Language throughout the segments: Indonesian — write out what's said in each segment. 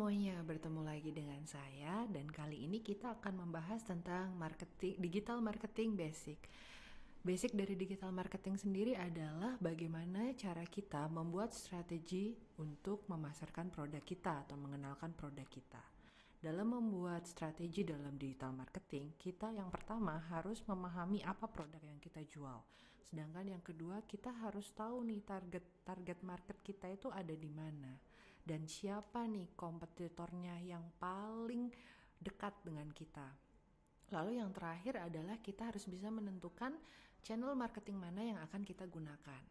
semuanya, bertemu lagi dengan saya dan kali ini kita akan membahas tentang digital marketing basic. Basic dari digital marketing sendiri adalah bagaimana cara kita membuat strategi untuk memasarkan produk kita atau mengenalkan produk kita. Dalam membuat strategi dalam digital marketing, kita yang pertama harus memahami apa produk yang kita jual. Sedangkan yang kedua, kita harus tahu nih target market kita itu ada di mana. Dan siapa nih kompetitornya yang paling dekat dengan kita. Lalu yang terakhir adalah kita harus bisa menentukan channel marketing mana yang akan kita gunakan.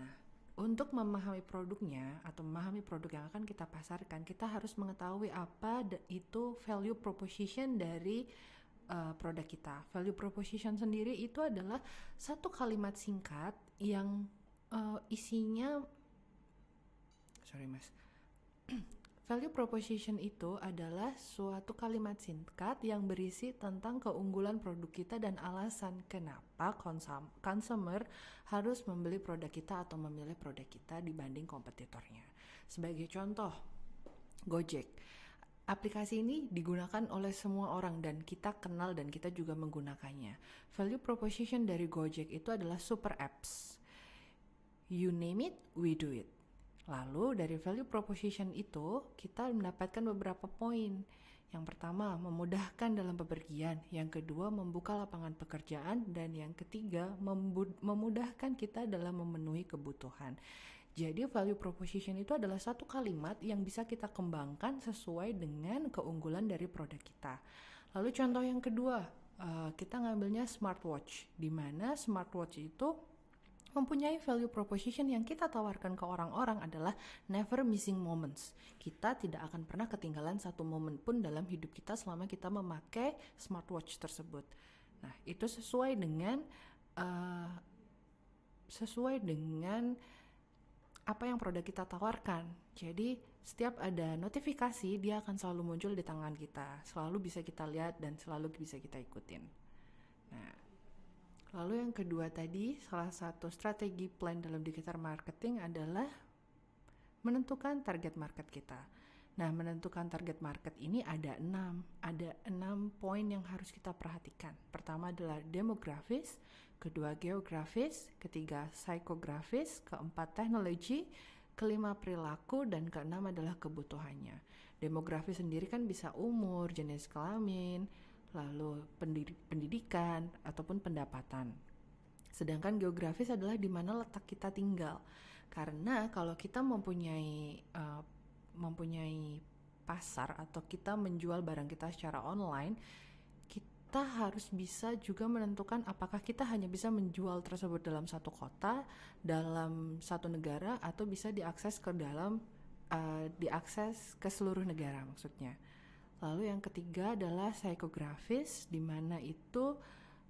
Nah, untuk memahami produknya atau memahami produk yang akan kita pasarkan, kita harus mengetahui apa itu value proposition dari produk kita. Value proposition sendiri itu adalah satu kalimat singkat yang isinya Value proposition itu adalah suatu kalimat singkat yang berisi tentang keunggulan produk kita dan alasan kenapa consumer harus membeli produk kita atau memilih produk kita dibanding kompetitornya. Sebagai contoh, Gojek. Aplikasi ini digunakan oleh semua orang dan kita kenal dan kita juga menggunakannya. Value proposition dari Gojek itu adalah super apps. You name it, we do it. Lalu dari value proposition itu kita mendapatkan beberapa poin. Yang pertama, memudahkan dalam bepergian. Yang kedua, membuka lapangan pekerjaan. Dan yang ketiga, memudahkan kita dalam memenuhi kebutuhan. Jadi value proposition itu adalah satu kalimat yang bisa kita kembangkan sesuai dengan keunggulan dari produk kita. Lalu contoh yang kedua, kita ngambilnya smartwatch. Di mana smartwatch itu mempunyai value proposition yang kita tawarkan ke orang-orang adalah never missing moments. Kita tidak akan pernah ketinggalan satu momen pun dalam hidup kita selama kita memakai smartwatch tersebut. Nah, itu sesuai dengan apa yang produk kita tawarkan. Jadi, setiap ada notifikasi, dia akan selalu muncul di tangan kita. Selalu bisa kita lihat dan selalu bisa kita ikutin. Nah, lalu yang kedua tadi, salah satu strategi plan dalam digital marketing adalah menentukan target market kita. Nah, menentukan target market ini ada 6 poin yang harus kita perhatikan. Pertama adalah demografis, kedua geografis, ketiga psikografis, keempat teknologi, kelima perilaku, dan keenam adalah kebutuhannya. Demografis sendiri kan bisa umur, jenis kelamin, lalu pendidikan ataupun pendapatan. Sedangkan geografis adalah di mana letak kita tinggal. Karena kalau kita mempunyai pasar atau kita menjual barang kita secara online, kita harus bisa juga menentukan apakah kita hanya bisa menjual tersebut dalam satu kota, dalam satu negara, atau bisa diakses ke seluruh negara maksudnya. Lalu yang ketiga adalah psikografis, di mana itu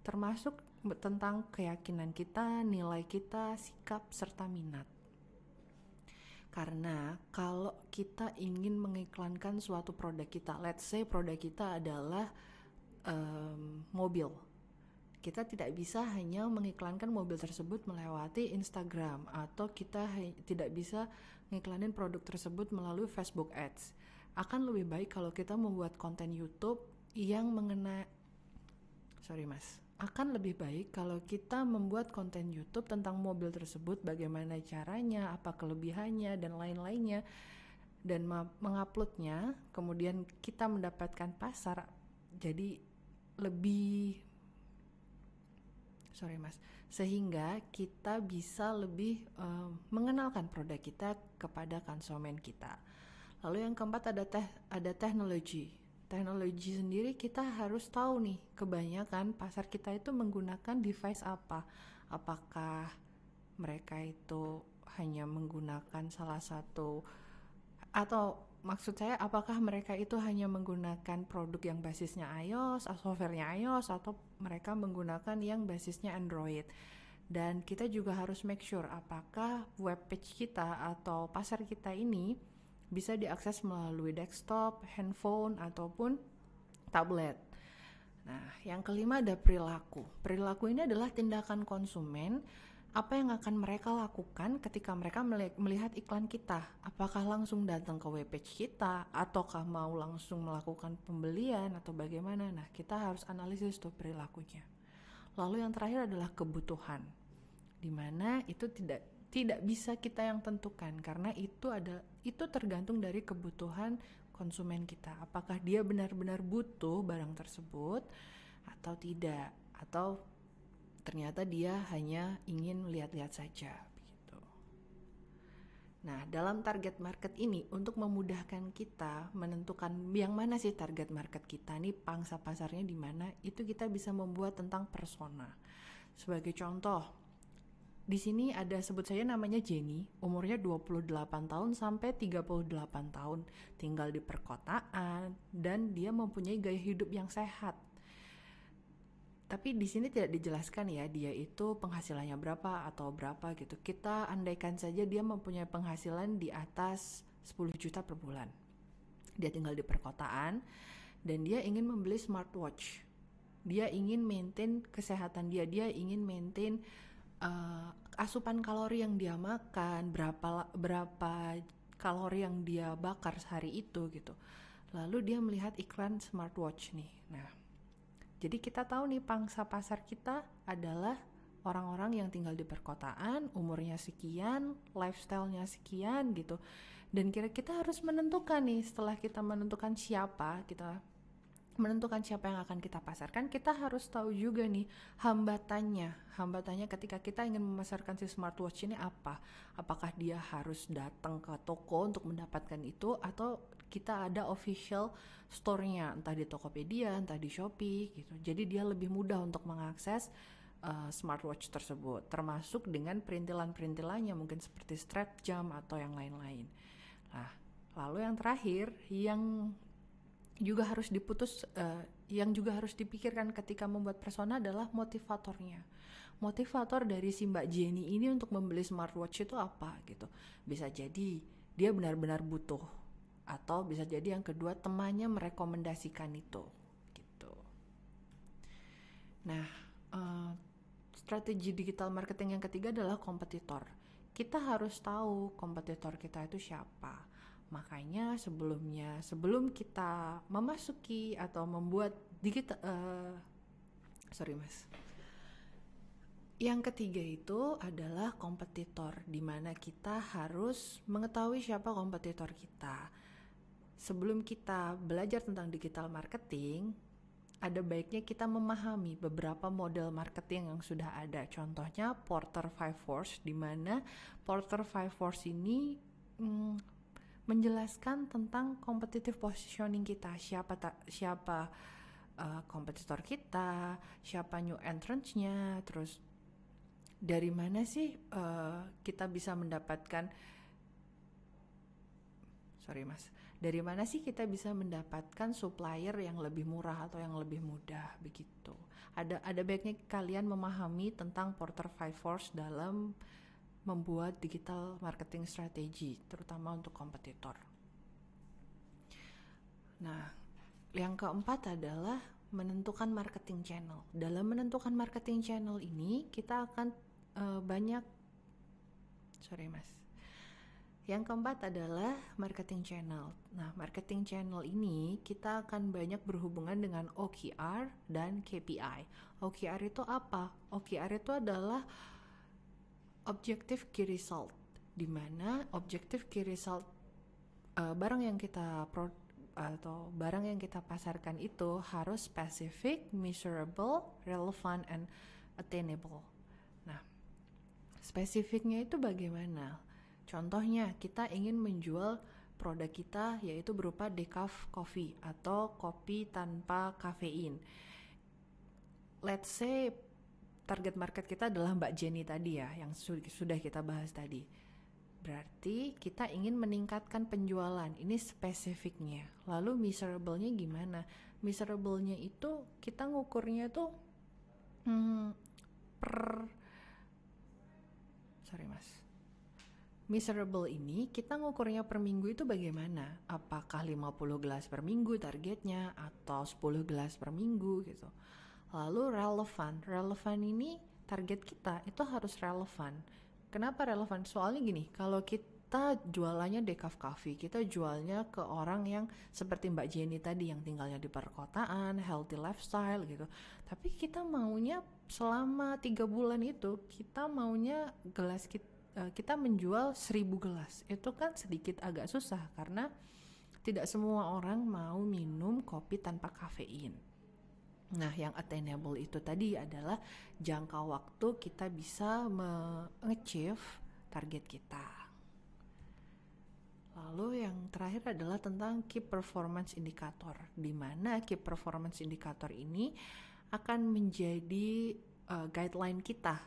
termasuk tentang keyakinan kita, nilai kita, sikap, serta minat. Karena kalau kita ingin mengiklankan suatu produk kita, let's say produk kita adalah mobil. Kita tidak bisa hanya mengiklankan mobil tersebut melewati Instagram, atau kita tidak bisa mengiklanin produk tersebut melalui Facebook Ads. Akan lebih baik kalau kita membuat konten YouTube yang akan lebih baik kalau kita membuat konten YouTube tentang mobil tersebut, bagaimana caranya, apa kelebihannya, dan lain-lainnya, dan menguploadnya, kemudian kita mendapatkan pasar, jadi sehingga kita bisa lebih mengenalkan produk kita kepada konsumen kita. Lalu yang keempat ada teknologi. Teknologi sendiri kita harus tahu nih, kebanyakan pasar kita itu menggunakan device apa. Apakah mereka itu hanya menggunakan salah satu, atau maksud saya apakah mereka itu hanya menggunakan produk yang basisnya iOS, softwarenya iOS, atau mereka menggunakan yang basisnya Android. Dan kita juga harus make sure apakah webpage kita atau pasar kita ini bisa diakses melalui desktop, handphone, ataupun tablet. Nah, yang kelima ada perilaku. Perilaku ini adalah tindakan konsumen Apa yang akan mereka lakukan ketika mereka melihat iklan kita? Apakah langsung datang ke webpage kita, ataukah mau langsung melakukan pembelian, atau bagaimana? Nah, kita harus analisis tuh perilakunya. Lalu yang terakhir adalah kebutuhan, dimana itu tidak bisa kita yang tentukan, karena itu tergantung dari kebutuhan konsumen kita. Apakah dia benar-benar butuh barang tersebut atau tidak, atau ternyata dia hanya ingin lihat-lihat saja begitu. Nah, dalam target market ini, untuk memudahkan kita menentukan yang mana sih target market kita nih, pangsa pasarnya di mana, itu kita bisa membuat tentang persona. Sebagai contoh, di sini ada, sebut saja namanya Jenny, umurnya 28 tahun sampai 38 tahun, tinggal di perkotaan, dan dia mempunyai gaya hidup yang sehat. Tapi di sini tidak dijelaskan ya dia itu penghasilannya berapa atau berapa gitu. Kita andaikan saja dia mempunyai penghasilan di atas 10 juta per bulan. Dia tinggal di perkotaan dan dia ingin membeli smartwatch. Dia ingin maintain kesehatan dia ingin maintain asupan kalori yang dia makan, berapa kalori yang dia bakar sehari itu gitu. Lalu dia melihat iklan smartwatch nih. Nah, jadi kita tahu nih pangsa pasar kita adalah orang-orang yang tinggal di perkotaan, umurnya sekian, lifestyle-nya sekian gitu. Dan kita harus menentukan nih, setelah kita menentukan siapa yang akan kita pasarkan, kita harus tahu juga nih hambatannya ketika kita ingin memasarkan si smartwatch ini apa. Apakah dia harus datang ke toko untuk mendapatkan itu, atau kita ada official store-nya, entah di Tokopedia, entah di Shopee gitu. Jadi dia lebih mudah untuk mengakses smartwatch tersebut, termasuk dengan perintilan-perintilannya, mungkin seperti strap jam atau yang lain-lain. Nah, lalu yang terakhir yang juga harus dipikirkan ketika membuat persona adalah motivatornya. Motivator dari si Mbak Jenny ini untuk membeli smartwatch itu apa gitu. Bisa jadi dia benar-benar butuh, atau bisa jadi yang kedua temannya merekomendasikan itu gitu. Nah, strategi digital marketing yang ketiga adalah kompetitor. Kita harus tahu kompetitor kita itu siapa. Makanya sebelum kita memasuki atau membuat digital yang ketiga itu adalah kompetitor, di mana kita harus mengetahui siapa kompetitor kita. Sebelum kita belajar tentang digital marketing, ada baiknya kita memahami beberapa model marketing yang sudah ada. Contohnya Porter 5 Force, di mana Porter 5 Force ini menjelaskan tentang competitive positioning kita, siapa kompetitor kita, siapa new entrants-nya, terus dari mana sih kita bisa mendapatkan supplier yang lebih murah atau yang lebih mudah begitu. Ada baiknya kalian memahami tentang Porter 5 Force dalam membuat digital marketing strategi, terutama untuk kompetitor. Nah, yang keempat adalah menentukan marketing channel. Dalam menentukan marketing channel ini, kita akan Yang keempat adalah marketing channel. Nah, marketing channel ini kita akan banyak berhubungan dengan OKR dan KPI. OKR itu apa? OKR itu adalah Objective Key Result, di mana Objective Key Result barang yang kita pasarkan itu harus specific, measurable, relevant, and attainable. Nah, spesifiknya itu bagaimana? Contohnya, kita ingin menjual produk kita yaitu berupa decaf coffee atau kopi tanpa kafein. Let's say target market kita adalah Mbak Jenny tadi ya, yang sudah kita bahas tadi. Berarti kita ingin meningkatkan penjualan, ini spesifiknya. Lalu measurable-nya gimana? Measurable-nya itu kita ngukurnya tuh Measurable ini kita ngukurnya per minggu itu bagaimana? Apakah 50 gelas per minggu targetnya atau 10 gelas per minggu gitu. Lalu relevan ini target kita itu harus relevan. Kenapa relevan? Soalnya gini, kalau kita jualannya decaf coffee, kita jualnya ke orang yang seperti Mbak Jenny tadi yang tinggalnya di perkotaan, healthy lifestyle gitu. Tapi kita maunya selama 3 bulan itu, kita maunya kita menjual 1000 gelas. Itu kan sedikit agak susah karena tidak semua orang mau minum kopi tanpa kafein. Nah, yang attainable itu tadi adalah jangka waktu kita bisa mengachieve target kita. Lalu yang terakhir adalah tentang key performance indicator, di mana key performance indicator ini akan menjadi guideline kita.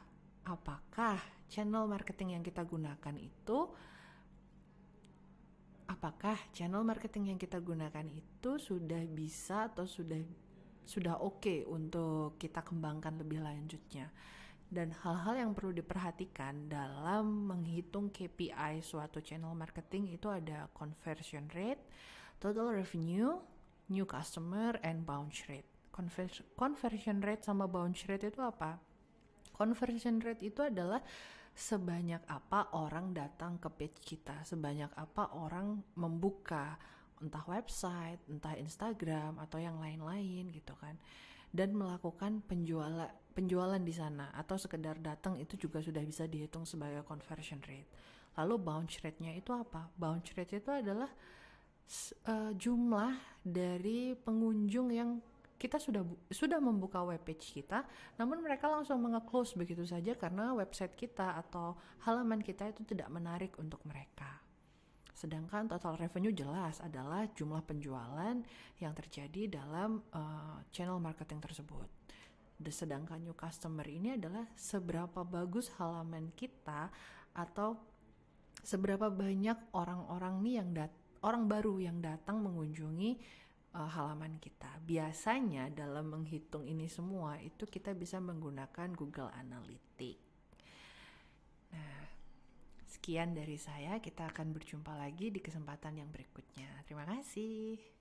Apakah channel marketing yang kita gunakan itu sudah bisa atau sudah oke untuk kita kembangkan lebih lanjutnya. Dan hal-hal yang perlu diperhatikan dalam menghitung KPI suatu channel marketing itu ada conversion rate, total revenue, new customer, and bounce rate. Conversion rate sama bounce rate itu apa? Conversion rate itu adalah sebanyak apa orang datang ke page kita, sebanyak apa orang membuka entah website, entah Instagram atau yang lain-lain gitu kan, dan melakukan penjualan di sana atau sekedar datang, itu juga sudah bisa dihitung sebagai conversion rate. Lalu bounce rate-nya itu apa? Bounce rate itu adalah jumlah dari pengunjung yang kita sudah membuka webpage kita, namun mereka langsung nge-close begitu saja karena website kita atau halaman kita itu tidak menarik untuk mereka. Sedangkan total revenue jelas adalah jumlah penjualan yang terjadi dalam channel marketing tersebut. Sedangkan new customer ini adalah seberapa bagus halaman kita atau seberapa banyak orang-orang nih orang baru yang datang mengunjungi halaman kita. Biasanya dalam menghitung ini semua itu kita bisa menggunakan Google Analytics. Nah, sekian dari saya. Kita akan berjumpa lagi di kesempatan yang berikutnya. Terima kasih.